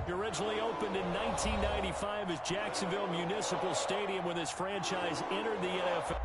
Originally opened in 1995 as Jacksonville Municipal Stadium when this franchise entered the NFL.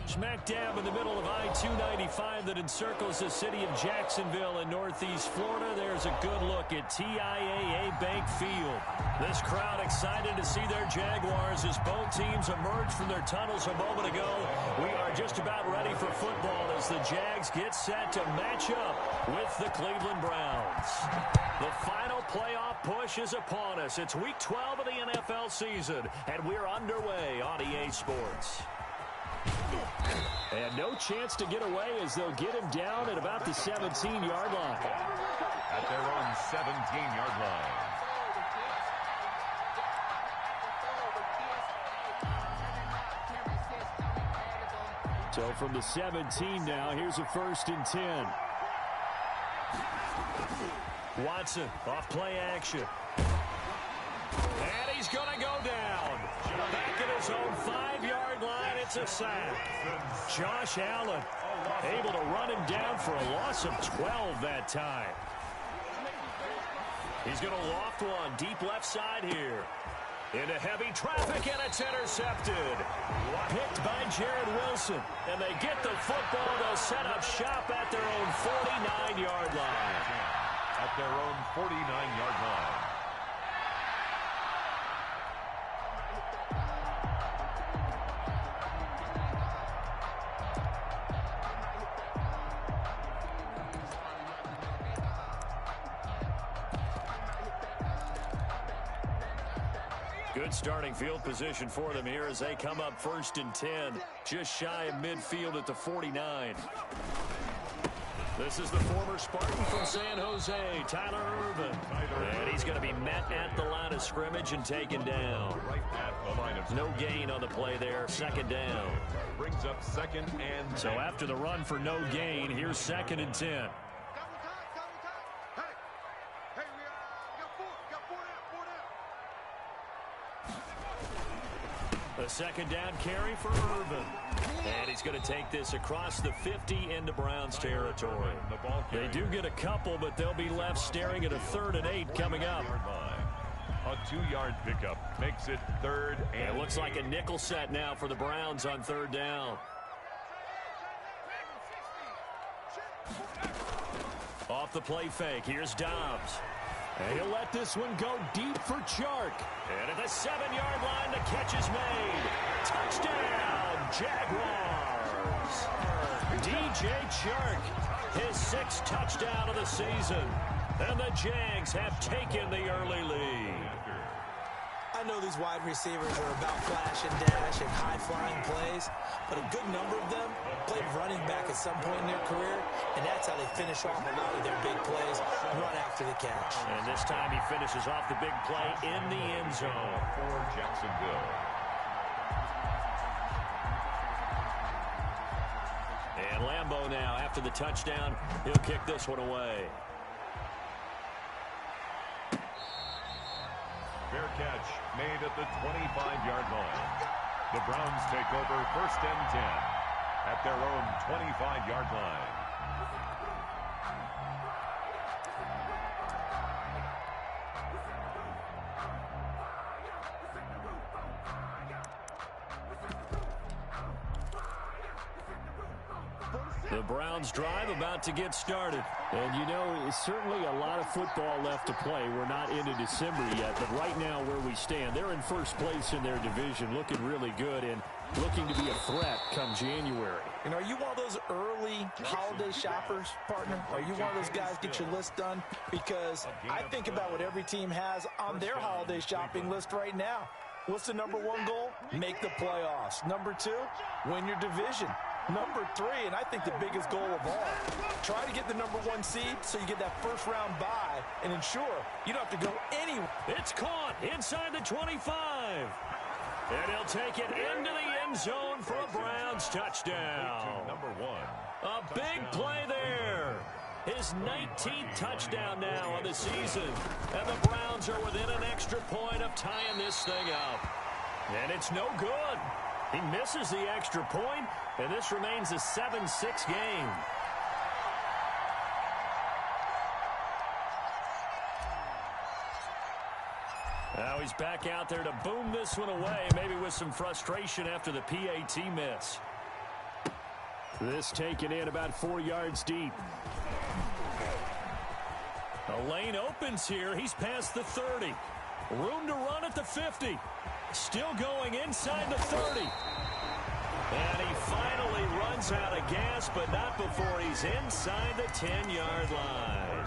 Smack dab in the middle of I-295 that encircles the city of Jacksonville in northeast Florida. There's a good look at TIAA Bank Field. This crowd excited to see their Jaguars as both teams emerged from their tunnels a moment ago. We are just about ready for football as the Jags get set to match up with the Cleveland Browns. The final playoff push is upon us. It's week 12 of the NFL season, and we're underway on EA Sports. And no chance to get away as they'll get him down at about the 17-yard line. At their own 17-yard line. So from the 17 now, here's a 1st and 10. Watson off play action. And he's going to go down. Back at his own 5-yard line, it's a sack. Josh Allen able to run him down for a loss of 12 that time. He's going to loft one deep left side here. Into heavy traffic, and it's intercepted. Picked by Jared Wilson. And they get the football. They'll set up shop at their own 49-yard line. At their own 49-yard line. Good starting field position for them here as they come up 1st and 10, just shy of midfield at the 49. This is the former Spartan from San Jose, Tyler Ervin. And he's going to be met at the line of scrimmage and taken down. No gain on the play there, 2nd down. Brings up 2nd and 10. So after the run for no gain, here's 2nd and 10. A 2nd down carry for Ervin. And he's going to take this across the 50 into Browns territory. They do get a couple, but they'll be left staring at a 3rd and 8 coming up. A 2-yard pickup makes it 3rd and it looks like a nickel set now for the Browns on 3rd down. Off the play fake, here's Dobbs. And he'll let this one go deep for Chark. And at the 7-yard line, the catch is made. Touchdown, Jaguars. DJ Chark, his 6th touchdown of the season. And the Jags have taken the early lead. I know these wide receivers are about flash and dash and high-flying plays, but a good number of them played running back at some point in their career, and that's how they finish off a lot of their big plays, run after the catch. And this time he finishes off the big play in the end zone. For Jacksonville. And Lambeau now, after the touchdown, he'll kick this one away. Fair catch made at the 25-yard line. The Browns take over 1st and 10 at their own 25-yard line. The Browns drive about to get started. And, you know, certainly a lot of football left to play. We're not into December yet, but right now where we stand, they're in first place in their division, looking really good and looking to be a threat come January. And are you one of those early holiday shoppers, partner? Are you one of those guys get your list done? Because I think about what every team has on their holiday shopping list right now. What's the number 1 goal? Make the playoffs. Number 2, win your division. Number 3, and I think the biggest goal of all, try to get the number 1 seed so you get that first-round bye and ensure you don't have to go anywhere. It's caught inside the 25. And he'll take it into the end zone for a Browns touchdown. Number 1. A big play there. His 19th touchdown now on the season. And the Browns are within an extra point of tying this thing up. And it's no good. He misses the extra point, and this remains a 7-6 game. Now he's back out there to boom this one away, maybe with some frustration after the PAT miss. This taken in about 4 yards deep. A lane opens here. He's past the 30. Room to run at the 50. Still going inside the 30. And he finally runs out of gas, but not before he's inside the 10-yard line.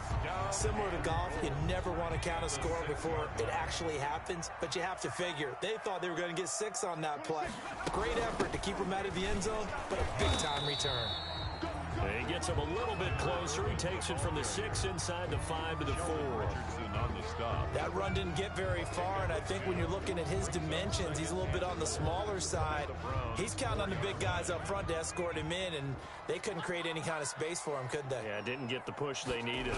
Similar to golf, you never want to count a score before it actually happens, but you have to figure they thought they were going to get 6 on that play. Great effort to keep him out of the end zone, but a big-time return. He gets him a little bit closer. He takes it from the 6 inside the 5 to the 4. That run didn't get very far, and I think when you're looking at his dimensions, he's a little bit on the smaller side. He's counting on the big guys up front to escort him in, and they couldn't create any kind of space for him, could they? Yeah, didn't get the push they needed.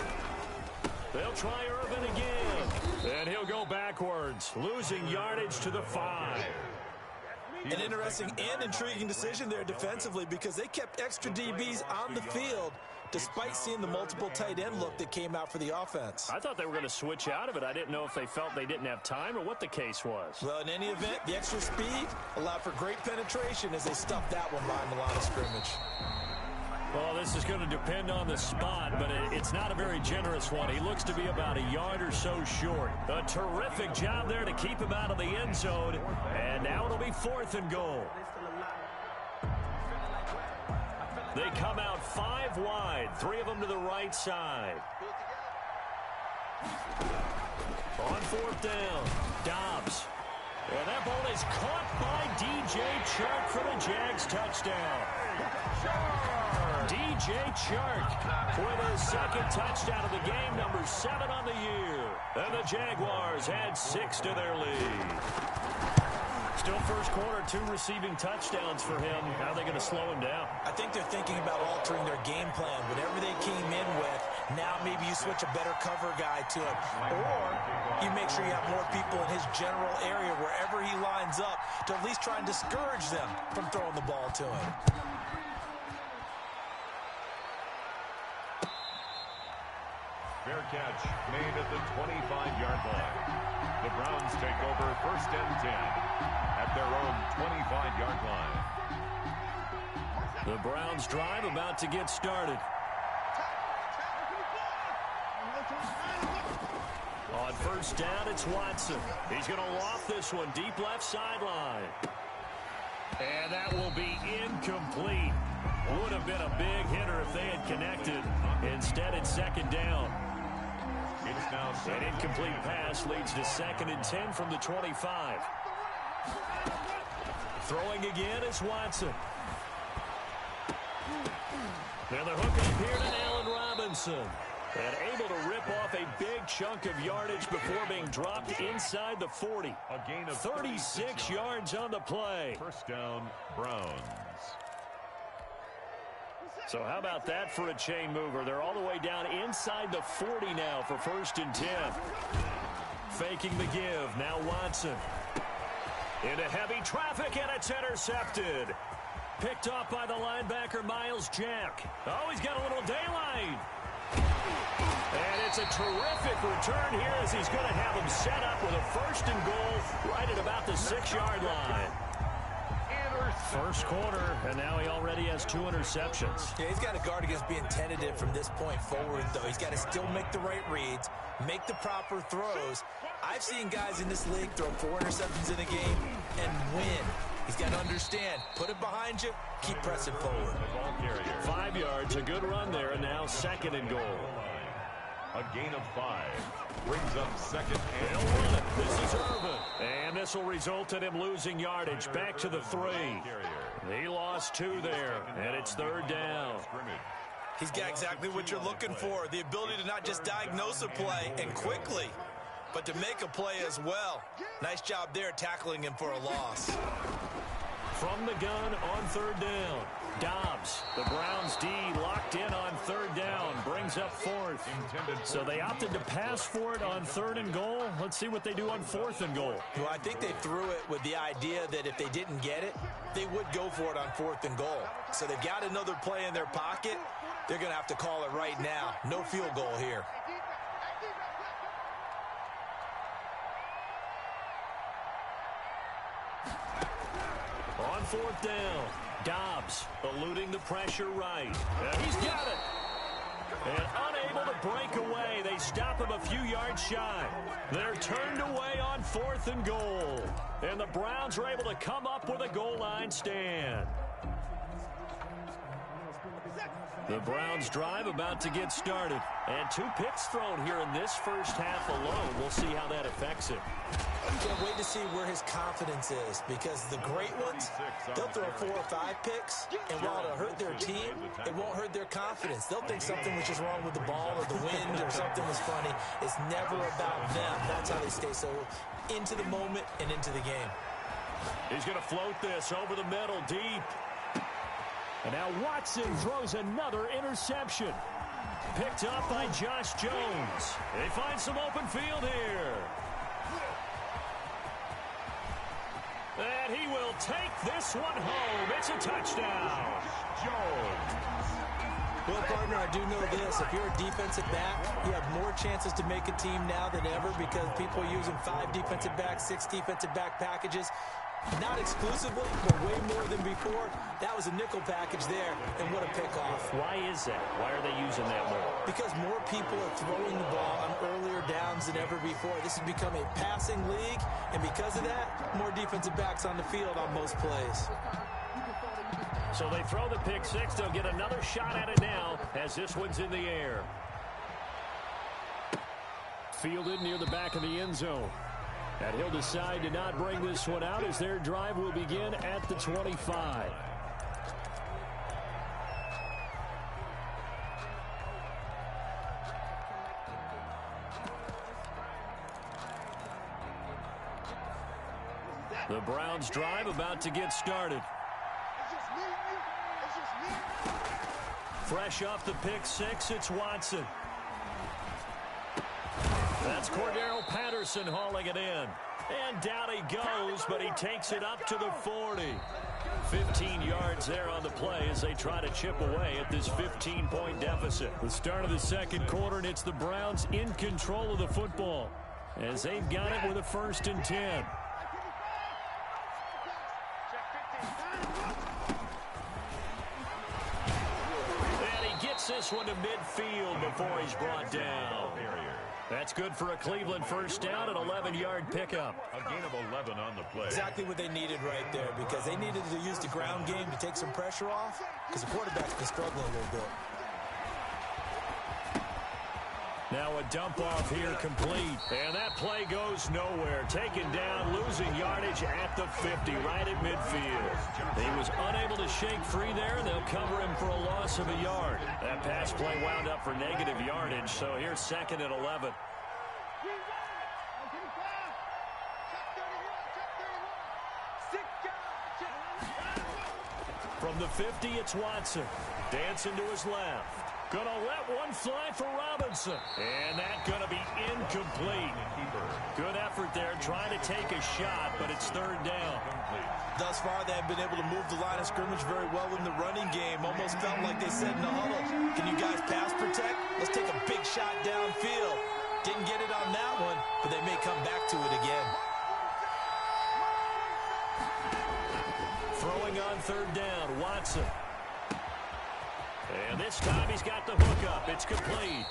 They'll try Irvin again, and he'll go backwards, losing yardage to the 5. An interesting and intriguing decision there defensively because they kept extra DBs on the field despite seeing the multiple tight end look that came out for the offense. I thought they were going to switch out of it. I didn't know if they felt they didn't have time or what the case was. Well, in any event, the extra speed allowed for great penetration as they stuffed that one behind the line of scrimmage. Well, this is going to depend on the spot, but it's not a very generous one. He looks to be about a yard or so short. A terrific job there to keep him out of the end zone, and now it'll be 4th and goal. They come out 5 wide, 3 of them to the right side. On 4th down, Dobbs. And that ball is caught by DJ Chark for the Jags touchdown. DJ Chark with his 2nd touchdown of the game, number 7 on the year. And the Jaguars add 6 to their lead. Still first quarter, 2 receiving touchdowns for him. How are they going to slow him down? I think they're thinking about altering their game plan. Whatever they came in with, now maybe you switch a better cover guy to it. Or you make sure you have more people in his general area wherever he lines up to at least try and discourage them from throwing the ball to him. Fair catch made at the 25-yard line. The Browns take over 1st and 10 at their own 25-yard line. The Browns drive about to get started. On first down, it's Watson. He's going to loft this one deep left sideline. And that will be incomplete. Would have been a big hitter if they had connected. Instead, it's second down. It's now An incomplete pass leads to 2nd and 10 from the 25. Throwing again is Watson. And the hook up here to Allen Robinson. And able to rip off a big chunk of yardage before being dropped inside the 40. a gain of 36 yards on the play. First down, Browns. So how about that for a chain mover? They're all the way down inside the 40 now for 1st and 10. Faking the give. Now Watson. Into heavy traffic, and it's intercepted. Picked off by the linebacker, Miles Jack. Oh, he's got a little daylight. And it's a terrific return here as he's going to have him set up with a 1st and goal right at about the 6-yard line. First quarter, and now he already has 2 interceptions. Yeah, he's got to guard against being tentative from this point forward, though. He's got to still make the right reads, make the proper throws. I've seen guys in this league throw 4 interceptions in a game and win. He's got to understand, put it behind you, keep pressing forward. 5 yards, a good run there, and now 2nd and goal. A gain of 5. Brings up 2nd and They'll run it. This is Irvin. And this will result in him losing yardage back to the 3. He lost 2 there, and it's 3rd down. He's got exactly what you're looking for, the ability to not just diagnose a play and quickly, but to make a play as well. Nice job there tackling him for a loss. From the gun on 3rd down. Dobbs, the Browns D locked in on 3rd down, brings up 4th. So they opted to pass for it on 3rd and goal. Let's see what they do on 4th and goal. Well, I think they threw it with the idea that if they didn't get it, they would go for it on 4th and goal. So they've got another play in their pocket. They're going to have to call it right now. No field goal here. On 4th down, Dobbs eluding the pressure right. He's got it. And unable to break away. They stop him a few yards shy. They're turned away on 4th and goal. And the Browns are able to come up with a goal line stand. The Browns drive about to get started. And 2 picks thrown here in this first half alone. We'll see how that affects him. Can't wait to see where his confidence is, because the great ones, they'll throw 4 or 5 picks, and while it'll hurt their team, it won't hurt their confidence. They'll think something was just wrong with the ball or the wind or something was funny. It's never about them. That's how they stay so into the moment and into the game. He's going to float this over the middle deep. And now Watson throws another interception. Picked up by Josh Jones. They find some open field here. And he will take this one home. It's a touchdown. Jones. Well, partner, I do know this. If you're a defensive back, you have more chances to make a team now than ever because people are using 5 defensive backs, 6 defensive back packages. Not exclusively, but way more than before. That was a nickel package there, and what a pickoff. Why is that? Why are they using that more? Because more people are throwing the ball on earlier downs than ever before. This has become a passing league, and because of that, more defensive backs on the field on most plays. So they throw the pick 6. They'll get another shot at it now as this one's in the air. Fielded near the back of the end zone. And he'll decide to not bring this one out as their drive will begin at the 25. The Browns drive about to get started. Fresh off the pick 6, it's Watson. That's Cordero Patterson hauling it in. And down he goes, but he takes it up to the 40. 15 yards there on the play as they try to chip away at this 15-point deficit. The start of the second quarter, and it's the Browns in control of the football as they've got it with a 1st and 10. And he gets this one to midfield before he's brought down. That's good for a Cleveland first down, an 11-yard pickup. A gain of 11 on the play. Exactly what they needed right there, because they needed to use the ground game to take some pressure off, because the quarterback's been struggling a little bit. Now a dump off here complete. And that play goes nowhere. Taken down, losing yardage at the 50, right at midfield. He was unable to shake free there, and they'll cover him for a loss of a yard. That pass play wound up for negative yardage, so here's 2nd and 11. From the 50, it's Watson. Dancing to his left. Gonna let one fly for Robinson. And that's gonna be incomplete. Good effort there, trying to take a shot, but it's 3rd down. Thus far, they have been able to move the line of scrimmage very well in the running game. Almost felt like they said in the huddle, can you guys pass protect? Let's take a big shot downfield. Didn't get it on that one, but they may come back to it again. Throwing on 3rd down, Watson. And this time he's got the hook up. It's complete.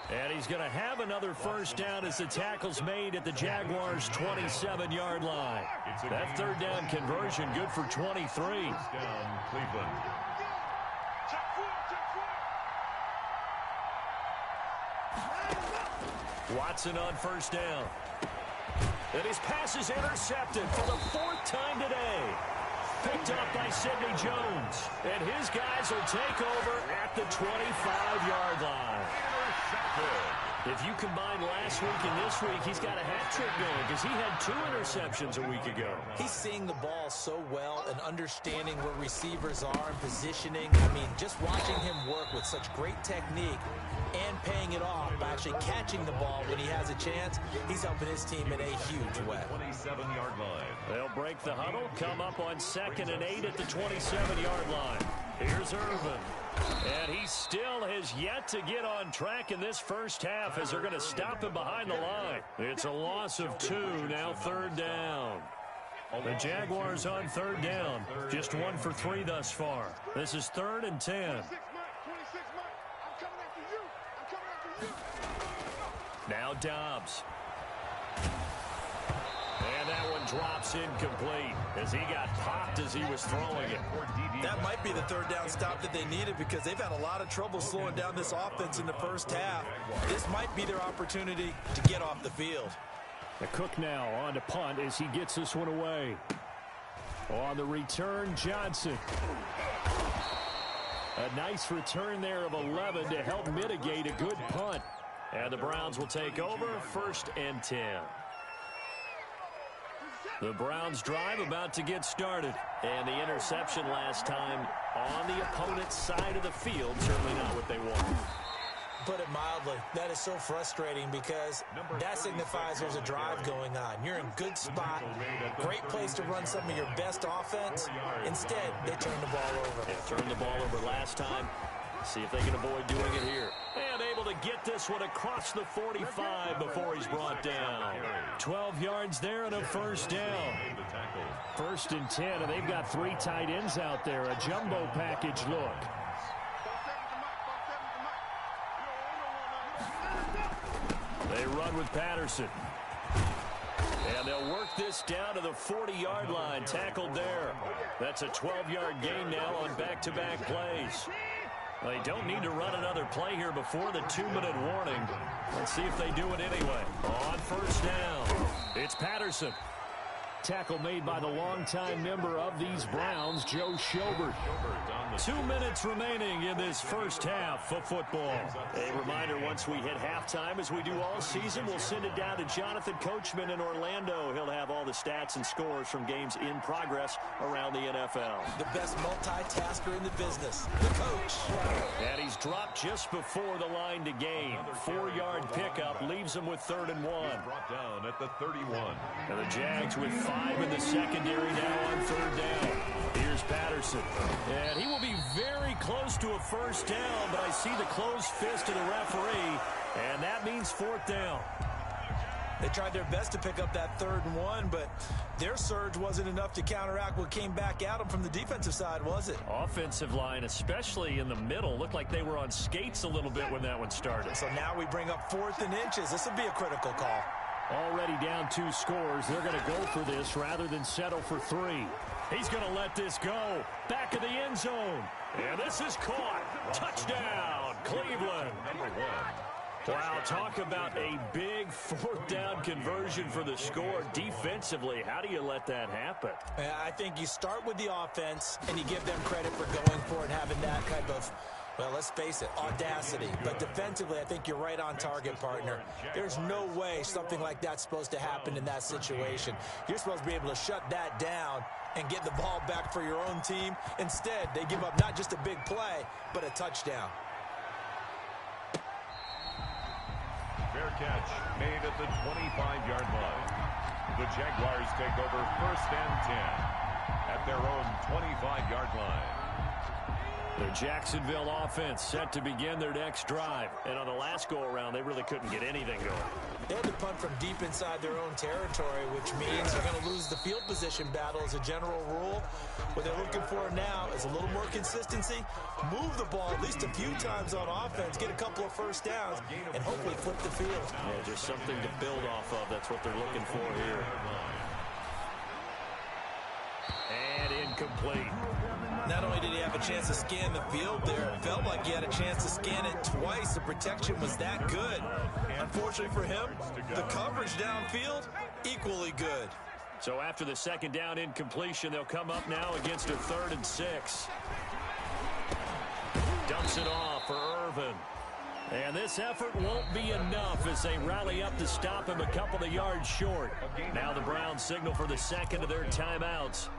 And he's going to have another first down as the tackle's made at the Jaguars' 27-yard line. That 3rd down conversion good for 23. Down, Cleveland. Watson on first down. And his pass is intercepted for the 4th time today. Picked up by Sidney Jones. And his guys will take over at the 25-yard line. If you combine last week and this week, he's got a hat trick going because he had 2 interceptions a week ago. He's seeing the ball so well and understanding where receivers are and positioning. I mean, just watching him work with such great technique and paying it off by actually catching the ball when he has a chance, he's helping his team in a huge way. 27-yard line. They'll break the huddle, come up on 2nd and 8 at the 27-yard line. Here's Irvin. And he still has yet to get on track in this first half as they're going to stop him behind the line. It's a loss of 2, now 3rd down. The Jaguars on 3rd down. Just 1 for 3 thus far. This is 3rd and 10. Now Dobbs. And that one drops incomplete as he got popped as he was throwing it. That might be the 3rd down stop that they needed because they've had a lot of trouble slowing down this offense in the first half. This might be their opportunity to get off the field. The Cook now on to punt as he gets this one away. On the return, Johnson. A nice return there of 11 to help mitigate a good punt. And the Browns will take over 1st and 10. The Browns drive about to get started. And the interception last time on the opponent's side of the field, certainly not what they wanted. Put it mildly, that is so frustrating because that signifies there's a drive going on. You're in good spot, great place to run some of your best offense. Instead, they turn the ball over. Yeah, turned the ball over last time. See if they can avoid doing it here. And able to get this one across the 45 before he's brought down. 12 yards there and a first down. 1st and 10, and they've got 3 tight ends out there. A jumbo package look. They run with Patterson. And they'll work this down to the 40-yard line. Tackled there. That's a 12-yard gain now on back-to-back plays. They don't need to run another play here before the 2-minute warning. Let's see if they do it anyway. On first down, it's Patterson. Tackle made by the longtime member of these Browns, Joe Schobert. 2 minutes remaining in this first half of football. A reminder, once we hit halftime, as we do all season, we'll send it down to Jonathan Coachman in Orlando. He'll have all the stats and scores from games in progress around the NFL. The best multitasker in the business, the coach. And he's dropped just before the line to gain. 4-yard pickup leaves him with 3rd and 1. Brought down at the 31. And the Jags with 5 in the secondary now on 3rd down. Here's Patterson. And he will be very close to a first down, but I see the closed fist of the referee, and that means 4th down. They tried their best to pick up that 3rd and 1, but their surge wasn't enough to counteract what came back at them from the defensive side, was it? Offensive line, especially in the middle, looked like they were on skates a little bit when that one started. So now we bring up 4th and inches. This will be a critical call. Already down 2 scores. They're going to go for this rather than settle for 3. He's going to let this go. Back of the end zone. And this is caught. Touchdown, Cleveland. Number 1. Wow, talk about a big 4th down conversion for the score. Defensively, how do you let that happen? I think you start with the offense, and you give them credit for going for it and having that type of, well, let's face it, audacity. But defensively, I think you're right on target, partner. There's no way something like that's supposed to happen in that situation. You're supposed to be able to shut that down and get the ball back for your own team. Instead, they give up not just a big play, but a touchdown. Fair catch made at the 25-yard line. The Jaguars take over 1st and 10 at their own 25-yard line. The Jacksonville offense set to begin their next drive. And on the last go-around, they really couldn't get anything going. They had to punt from deep inside their own territory, which means they're going to lose the field position battle as a general rule. What they're looking for now is a little more consistency, move the ball at least a few times on offense, get a couple of 1st downs, and hopefully flip the field. Yeah, just something to build off of. That's what they're looking for here. And incomplete. Not only did he have a chance to scan the field there, it felt like he had a chance to scan it twice. The protection was that good. Unfortunately for him, the coverage downfield, equally good. So after the 2nd down incompletion, they'll come up now against a 3rd and 6. Dumps it off for Irvin. And this effort won't be enough as they rally up to stop him a couple of yards short. Now the Browns signal for the 2nd of their timeouts,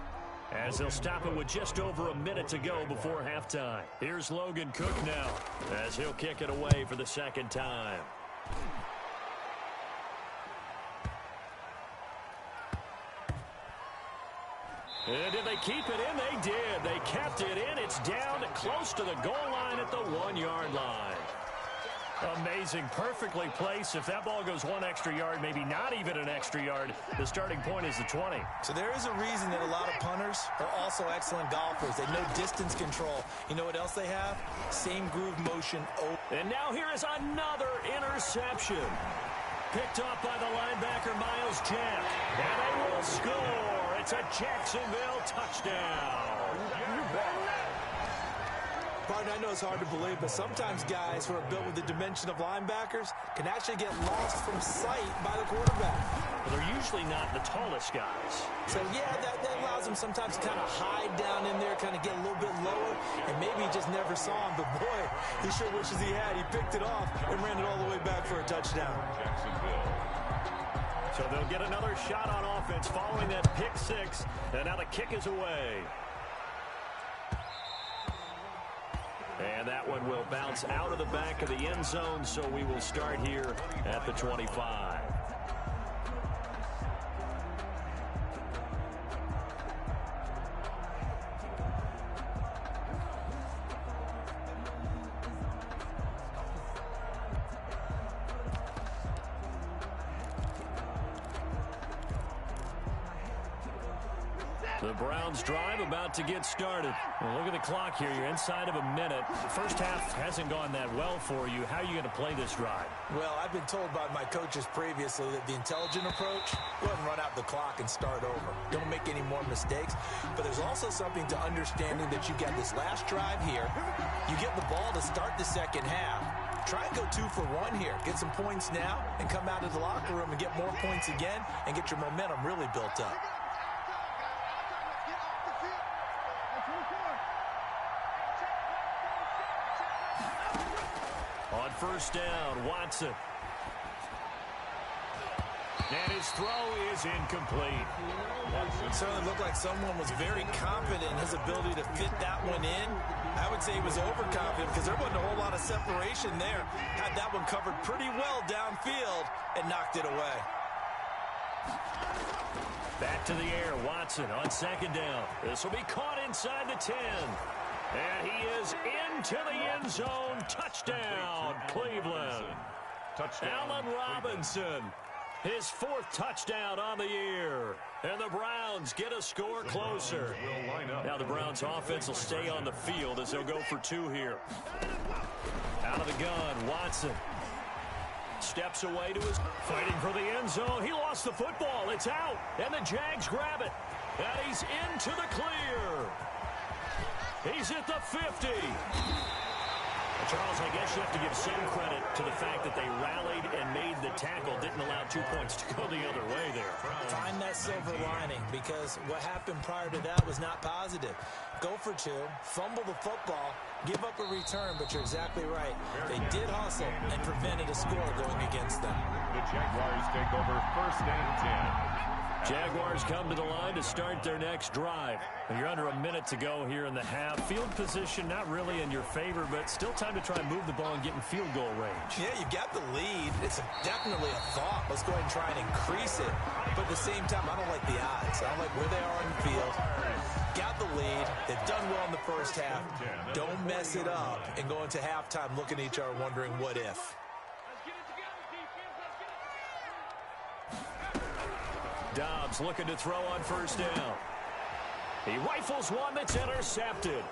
as they'll stop it with just over a minute to go before halftime. Here's Logan Cook now, as he'll kick it away for the 2nd time. And did they keep it in? They did. They kept it in. It's down close to the goal line at the 1-yard line. Amazing. Perfectly placed. If that ball goes 1 extra yard, maybe not even an extra yard, the starting point is the 20. So there is a reason that a lot of punters are also excellent golfers. They know distance control. You know what else they have? Same groove motion. And now here is another interception. Picked up by the linebacker, Miles Jack. And they will score. It's a Jacksonville touchdown. Partner, I know it's hard to believe, but sometimes guys who are built with the dimension of linebackers can actually get lost from sight by the quarterback. Well, they're usually not the tallest guys. So, yeah, that allows them sometimes to kind of hide down in there, kind of get a little bit lower, and maybe he just never saw him. But, boy, he sure wishes he had. He picked it off and ran it all the way back for a touchdown. So they'll get another shot on offense following that pick 6, and now the kick is away. And that one will bounce out of the back of the end zone, so we will start here at the 25. The Browns drive about to get started. Well, look at the clock here. You're inside of a minute. The first half hasn't gone that well for you. How are you going to play this drive? Well, I've been told by my coaches previously that the intelligent approach, go ahead and run out the clock and start over. Don't make any more mistakes. But there's also something to understanding that you got this last drive here. You get the ball to start the second half. Try and go 2 for 1 here. Get some points now and come out of the locker room and get more points again and get your momentum really built up. On first down, Watson. And his throw is incomplete. It certainly looked like someone was very confident in his ability to fit that one in. I would say he was overconfident because there wasn't a whole lot of separation there. Had that one covered pretty well downfield and knocked it away. Back to the air, Watson on second down. This will be caught inside the 10. And he is into the end zone. Touchdown, Cleveland. Touchdown. Allen Robinson. His 4th touchdown on the year. And the Browns get a score closer. Now the Browns offense will stay on the field as they'll go for 2 here. Out of the gun, Watson. Steps away to his... Fighting for the end zone. He lost the football. It's out. And the Jags grab it. And he's into the clear. He's at the 50. Charles, I guess you have to give some credit to the fact that they rallied and made the tackle, didn't allow 2 points to go the other way there. Find that silver lining, because what happened prior to that was not positive. Go for 2, fumble the football, give up a return, but you're exactly right. They did hustle and prevented a score going against them. The Jaguars take over 1st and 10. Jaguars come to the line to start their next drive. And you're under a minute to go here in the half. Field position not really in your favor, but still time to try and move the ball and get in field goal range. Yeah, you've got the lead. It's definitely a thought. Let's go ahead and try and increase it. But at the same time, I don't like the odds. I don't like where they are on the field. Got the lead. They've done well in the first half. Don't mess it up and go into halftime looking at each other wondering what if. Dobbs looking to throw on 1st down. He rifles one that's intercepted.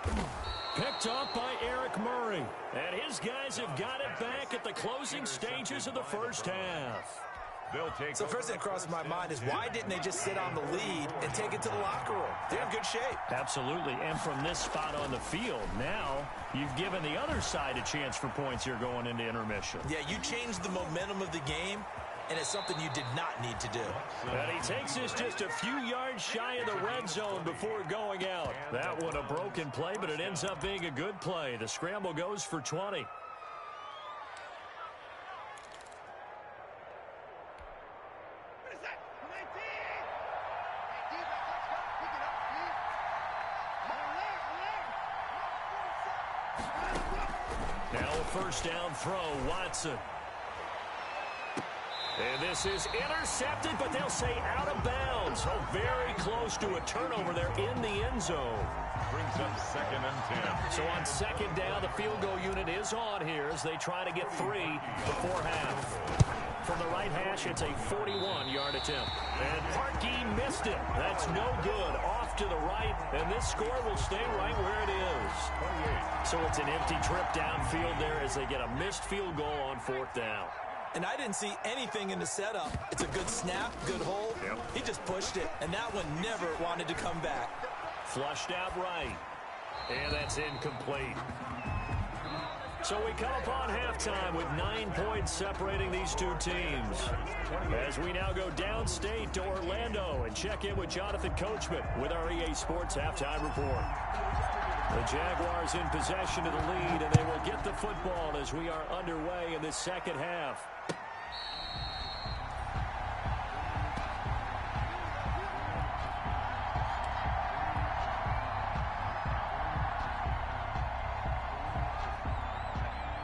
Picked off by Eric Murray. And his guys have got it back at the closing stages of the first half. So first thing that crosses my mind is why didn't they just sit on the lead and take it to the locker room? They're in good shape. Absolutely. And from this spot on the field, now you've given the other side a chance for points here going into intermission. Yeah, you changed the momentum of the game. And it's something you did not need to do. And he takes us just a few yards shy of the red zone before going out. That one a broken play, but it ends up being a good play. The scramble goes for 20. Now a 1st down throw, Watson. And this is intercepted, but they'll say out of bounds. So very close to a turnover there in the end zone. Brings up 2nd and 10. So on 2nd down, the field goal unit is on here as they try to get 3 before half. From the right hash, it's a 41-yard attempt. And Parkey missed it. That's no good. Off to the right, and this score will stay right where it is. So it's an empty trip downfield there as they get a missed field goal on 4th down. And I didn't see anything in the setup. It's a good snap, good hold. Yep. He just pushed it, and that one never wanted to come back. Flushed out right. And that's incomplete. So we come upon halftime with 9 points separating these two teams. As we now go downstate to Orlando and check in with Jonathan Coachman with our EA Sports Halftime Report. The Jaguars in possession of the lead, and they will get the football as we are underway in this second half.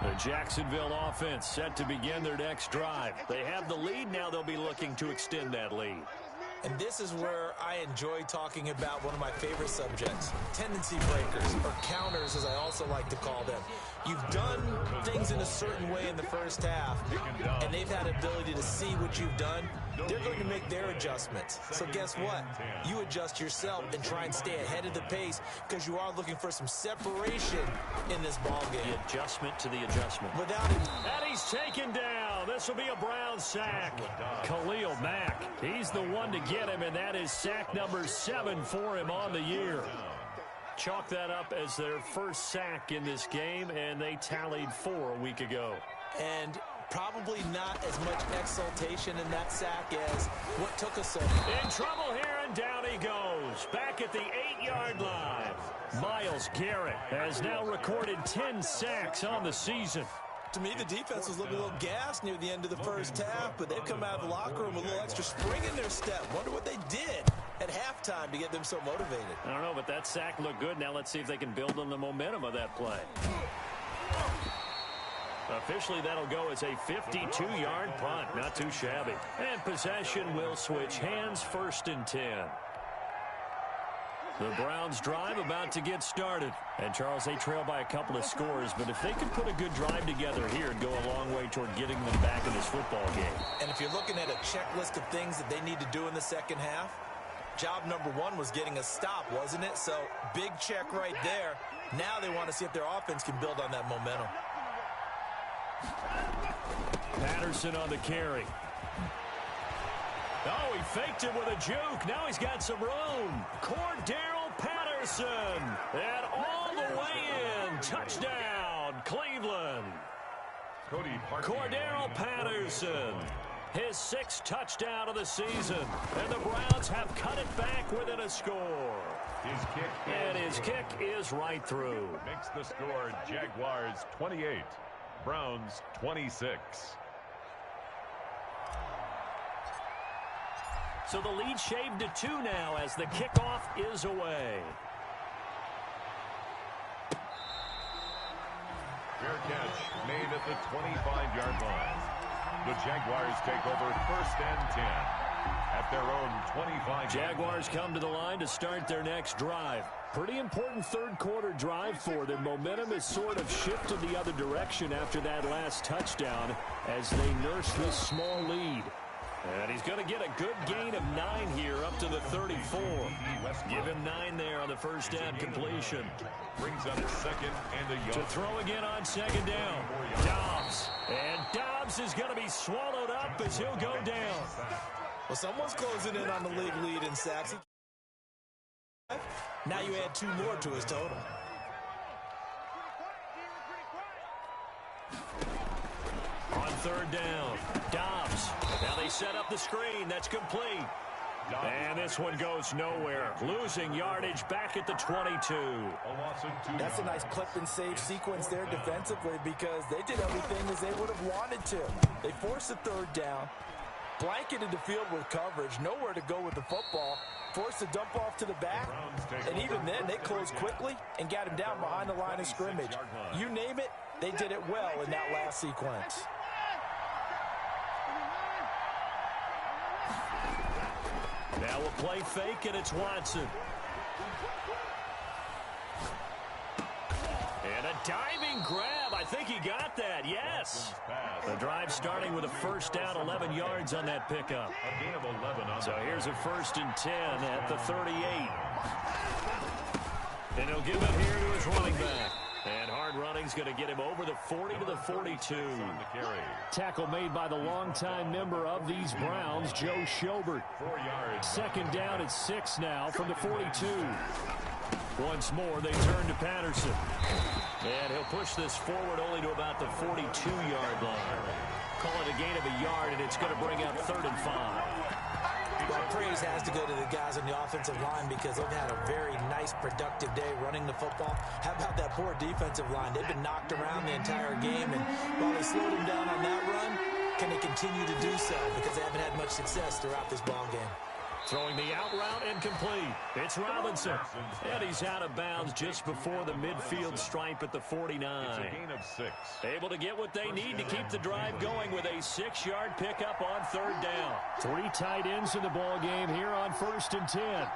The Jacksonville offense set to begin their next drive. They have the lead. Now they'll be looking to extend that lead. And this is where I enjoy talking about one of my favorite subjects, tendency breakers, or counters as I also like to call them. You've done things in a certain way in the first half, and they've had ability to see what you've done. They're going to make their adjustments. So guess what? You adjust yourself and try and stay ahead of the pace because you are looking for some separation in this ball game. The adjustment to the adjustment. Without it. And he's taken down. This will be a Brown sack. Khalil Mack, he's the one to get him, and that is sack number 7 for him on the year. Chalk that up as their first sack in this game, and they tallied 4 a week ago. And probably not as much exultation in that sack as what took us so long. In trouble here, and down he goes. Back at the 8-yard line. Myles Garrett has now recorded 10 sacks on the season. To me, the defense was looking a little gassed near the end of the first half, but they've come out of the locker room with a little extra spring in their step. Wonder what they did at halftime to get them so motivated. I don't know, but that sack looked good. Now let's see if they can build on the momentum of that play. Officially, that'll go as a 52-yard punt. Not too shabby. And possession will switch hands, 1st and 10. The Browns drive about to get started. And, Charles, they trail by a couple of scores, but if they could put a good drive together here and go a long way toward getting them back in this football game. And if if you're looking at a checklist of things that they need to do in the second half, job number one was getting a stop, wasn't it? So big check right there. Now they want to see if their offense can build on that momentum. Patterson on the carry. Oh, he faked it with a juke. Now he's got some room. Cordero Patterson. And all the way in. Touchdown, Cleveland. Cordero Patterson. His 6th touchdown of the season. And the Browns have cut it back within a score. His kick is right through. Makes the score Jaguars 28, Browns 26. So the lead shaved to 2 now as the kickoff is away. Fair catch made at the 25-yard line. The Jaguars take over 1st and 10 at their own 25. Jaguars come to the line to start their next drive. Pretty important third-quarter drive for them. Momentum has sort of shifted the other direction after that last touchdown as they nurse this small lead. And he's going to get a good gain of 9 here up to the 34. Give him 9 there on the first down completion. Brings up 2nd and a yard. To throw again on 2nd down. Dobbs. And Dobbs is going to be swallowed up as he'll go down. Well, someone's closing in on the league lead in sacks. Now you add 2 more to his total. On 3rd down, Dobbs. Now they set up the screen. That's complete. And this one goes nowhere. Losing yardage back at the 22. That's a nice clip and save sequence there defensively because they did everything as they would have wanted to. They forced the 3rd down, blanketed the field with coverage, nowhere to go with the football, forced to dump off to the back, and even then they closed quickly and got him down behind the line of scrimmage. You name it, they did it well in that last sequence. Now we'll play fake, and it's Watson. And a diving grab. I think he got that. Yes. The drive starting with a first down, 11 yards on that pickup. A gain of 11. So here's a 1st and 10 at the 38. And he'll give it here to his running back. And hard running's going to get him over the 40 to the 42. Tackle made by the longtime member of these Browns, Joe Schobert. 4 yards. 2nd down at 6 now from the 42. Once more, they turn to Patterson. And he'll push this forward only to about the 42-yard line. Call it a gain of a yard, and it's going to bring up 3rd and 5. Well, praise has to go to the guys on the offensive line because they've had a very nice, productive day running the football. How about that poor defensive line? They've been knocked around the entire game, and while they slowed them down on that run, can they continue to do so? Because they haven't had much success throughout this ball game. Throwing the out route incomplete. It's Robinson. And he's out of bounds just before the midfield stripe at the 49. It's a gain of 6. Able to get what they need to keep the drive going with a 6-yard pickup on 3rd down. 3 tight ends in the ball game here on 1st and 10.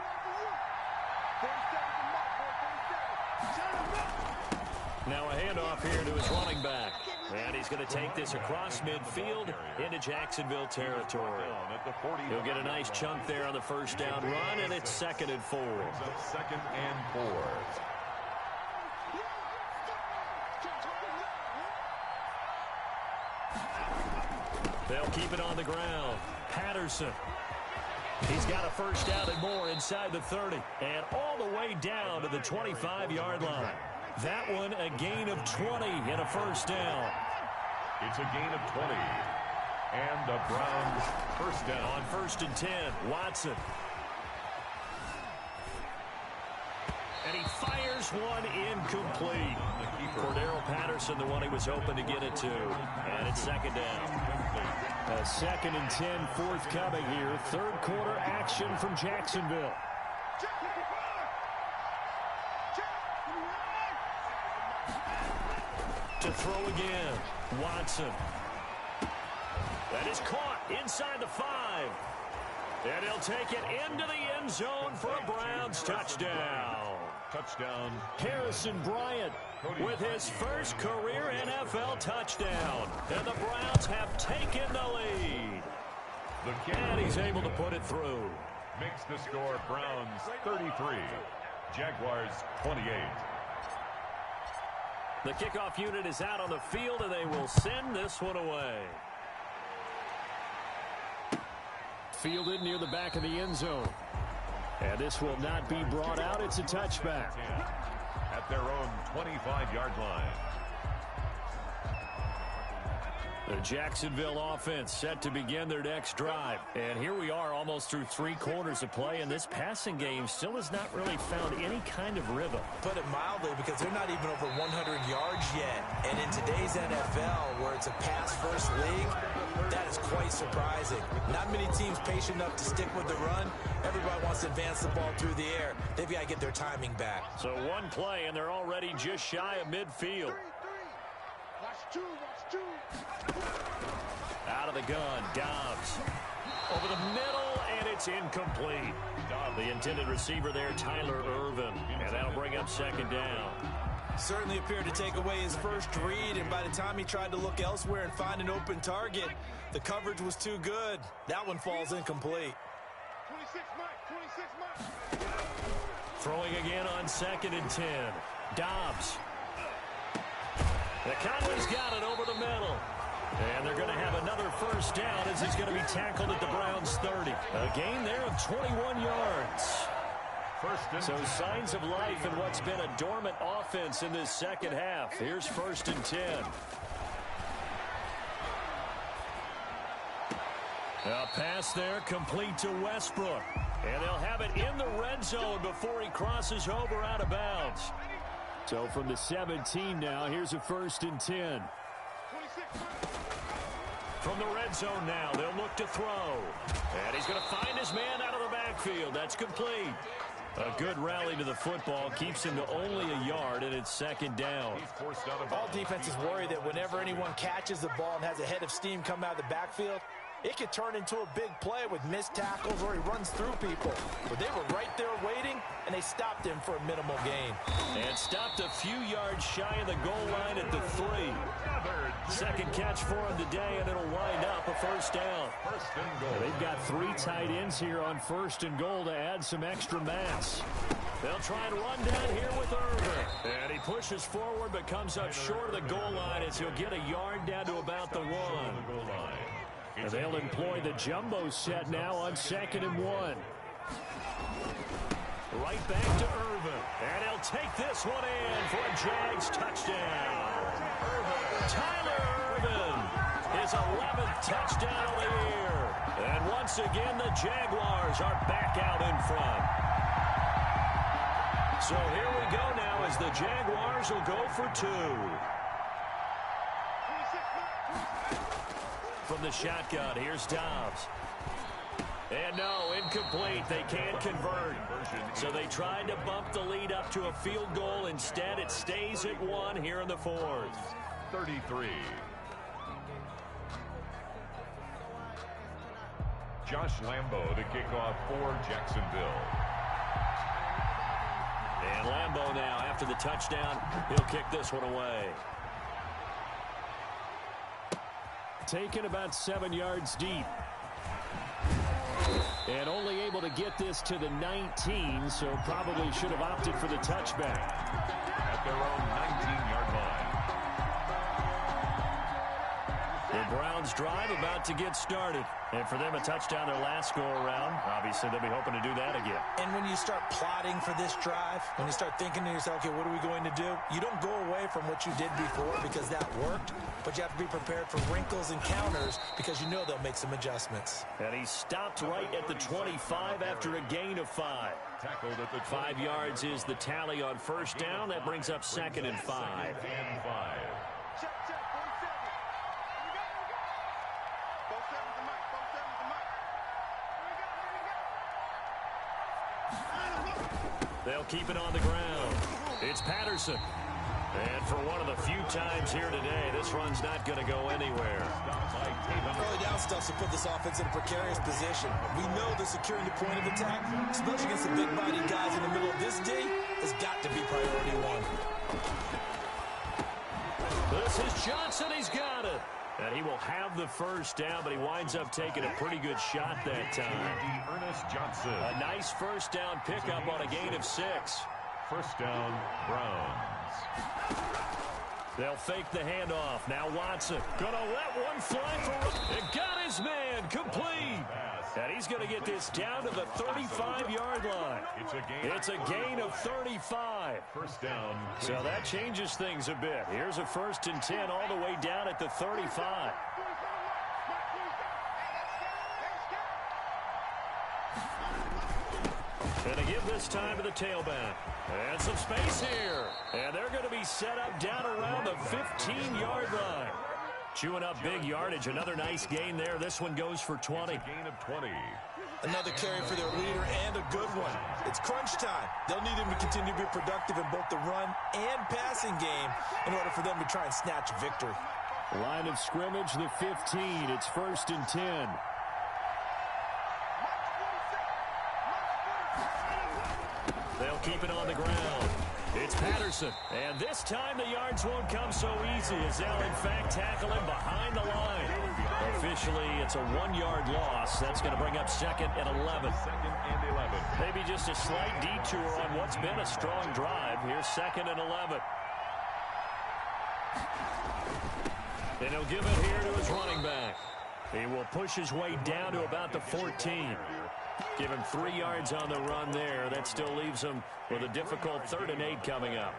Now a handoff here to his running back. And he's going to take this across midfield into Jacksonville territory. He'll get a nice chunk there on the first down run, and it's 2nd and 4. 2nd and 4. They'll keep it on the ground. Patterson. He's got a first down and more inside the 30. And all the way down to the 25-yard line. That one a gain of 20 and a first down. It's a gain of 20. And the Browns first down. On 1st and 10, Watson. And he fires one incomplete. Cordero Patterson, the one he was hoping to get it to. And it's 2nd down. A 2nd and 10 forthcoming here. 3rd quarter action from Jacksonville. To throw again, Watson. That is caught inside the 5. And he'll take it into the end zone for a Browns touchdown. Touchdown. Harrison Bryant with his first career NFL touchdown. And the Browns have taken the lead. And he's able to put it through. Makes the score Browns 33, Jaguars 28. The kickoff unit is out on the field, and they will send this one away. Fielded near the back of the end zone. And this will not be brought out. It's a touchback. At their own 25-yard line. The Jacksonville offense set to begin their next drive. And here we are almost through 3 quarters of play, and this passing game still has not really found any kind of rhythm. Put it mildly, because they're not even over 100 yards yet. And in today's NFL, where it's a pass-first league, that is quite surprising. Not many teams patient enough to stick with the run. Everybody wants to advance the ball through the air. They've got to get their timing back. So one play, and they're already just shy of midfield. Watch two. Out of the gun, Dobbs. Over the middle, and it's incomplete. The intended receiver there, Tyler Irvin. And that'll bring up second down. Certainly appeared to take away his first read, and by the time he tried to look elsewhere and find an open target, the coverage was too good. That one falls incomplete. 26 Mike. Throwing again on 2nd and 10. Dobbs. The Cowboys got it over the middle. And they're going to have another first down as he's going to be tackled at the Browns' 30. A gain there of 21 yards. So signs of life in what's been a dormant offense in this second half. Here's 1st and 10. A pass there complete to Westbrook. And they'll have it in the red zone before he crosses over out of bounds. So from the 17 now, here's a 1st and 10. From the red zone now, they'll look to throw. And he's going to find his man out of the backfield. That's complete. A good rally to the football keeps him to only a yard, and it's 2nd down. All defenses worry that whenever anyone catches the ball and has a head of steam come out of the backfield, it could turn into a big play with missed tackles or he runs through people. But they were right there waiting, and they stopped him for a minimal gain. And stopped a few yards shy of the goal line at the 3. Second catch for him today, and it'll wind up a first down. They've got 3 tight ends here on 1st and goal to add some extra mass. They'll try and run down here with Irvin. And he pushes forward but comes up short of the goal line as he'll get a yard down to about the 1. And they'll employ the jumbo set now on 2nd and 1. Right back to Irvin. And he'll take this one in for a Jags touchdown. Tyler Irvin, his 11th touchdown of the year. And once again, the Jaguars are back out in front. So here we go now as the Jaguars will go for 2. From the shotgun, here's Dobbs. And no, incomplete. They can't convert. So they tried to bump the lead up to a field goal. Instead, it stays at 1 here in the 4th. 33. Josh Lambo to kick off for Jacksonville. And Lambo now, after the touchdown, he'll kick this one away. Taken about 7 yards deep. And only able to get this to the 19, so probably should have opted for the touchback. At their own 19-yard line. The Browns drive about to get started. And for them, a touchdown their last go-around. Obviously, they'll be hoping to do that again. And when you start plotting for this drive, when you start thinking to yourself, okay, what are we going to do? You don't go away from what you did before because that worked, but you have to be prepared for wrinkles and counters because you know they'll make some adjustments. And he stopped right at the 25 after a gain of 5. Tackled at the 5 yards is the tally on first down. That brings up 2nd and 5. They'll keep it on the ground. It's Patterson. And for one of the few times here today, this run's not going to go anywhere. Early down stuff to put this offense in a precarious position. We know that securing the point of attack, especially against the big-bodied guys in the middle of this D, has got to be priority 1. This is Johnson. He's got it. And he will have the first down, but he winds up taking a pretty good shot that time. Ernest Johnson. A nice first down pickup on a gain of 6. First down, Browns. They'll fake the handoff. Now Watson going to let one fly for it. Got his man complete. And he's going to get this down to the 35-yard line. It's a gain of 35. First down. So that changes things a bit. Here's a 1st and 10 all the way down at the 35. Going to give this time to the tailback. And some space here. And they're going to be set up down around the 15-yard line. Chewing up big yardage. Another nice gain there. This one goes for 20. Gain of 20. Another carry for their leader and a good one. It's crunch time. They'll need him to continue to be productive in both the run and passing game in order for them to try and snatch victory. Line of scrimmage, the 15. It's 1st and 10. They'll keep it on the ground. It's Patterson. And this time the yards won't come so easy as they'll, in fact, tackle him behind the line. Officially, it's a 1-yard loss. That's going to bring up 2nd and 11. 2nd and 11. Maybe just a slight detour on what's been a strong drive. Here's 2nd and 11. And he'll give it here to his running back. He will push his way down to about the 14. Give him 3 yards on the run there. That still leaves him with a difficult 3rd and 8 coming up.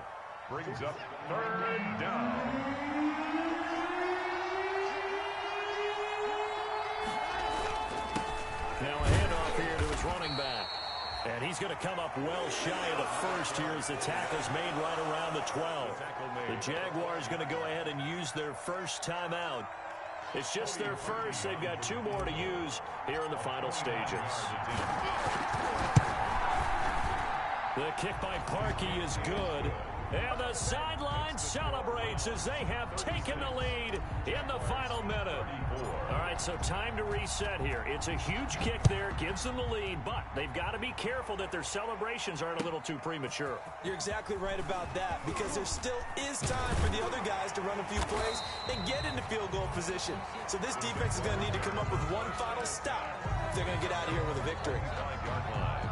Brings up 3rd down. Now a handoff here to his running back. And he's going to come up well shy of the first here as the tackle's made right around the 12. The Jaguars going to go ahead and use their first timeout. It's just their first. They've got 2 more to use here in the final stages. The kick by Parkey is good. And the sideline celebrates as they have taken the lead in the final minute. All right, so time to reset here. It's a huge kick there, gives them the lead, but they've got to be careful that their celebrations aren't a little too premature. You're exactly right about that, because there still is time for the other guys to run a few plays and get into field goal position. So this defense is going to need to come up with one final stop if they're going to get out of here with a victory. 5-yard line.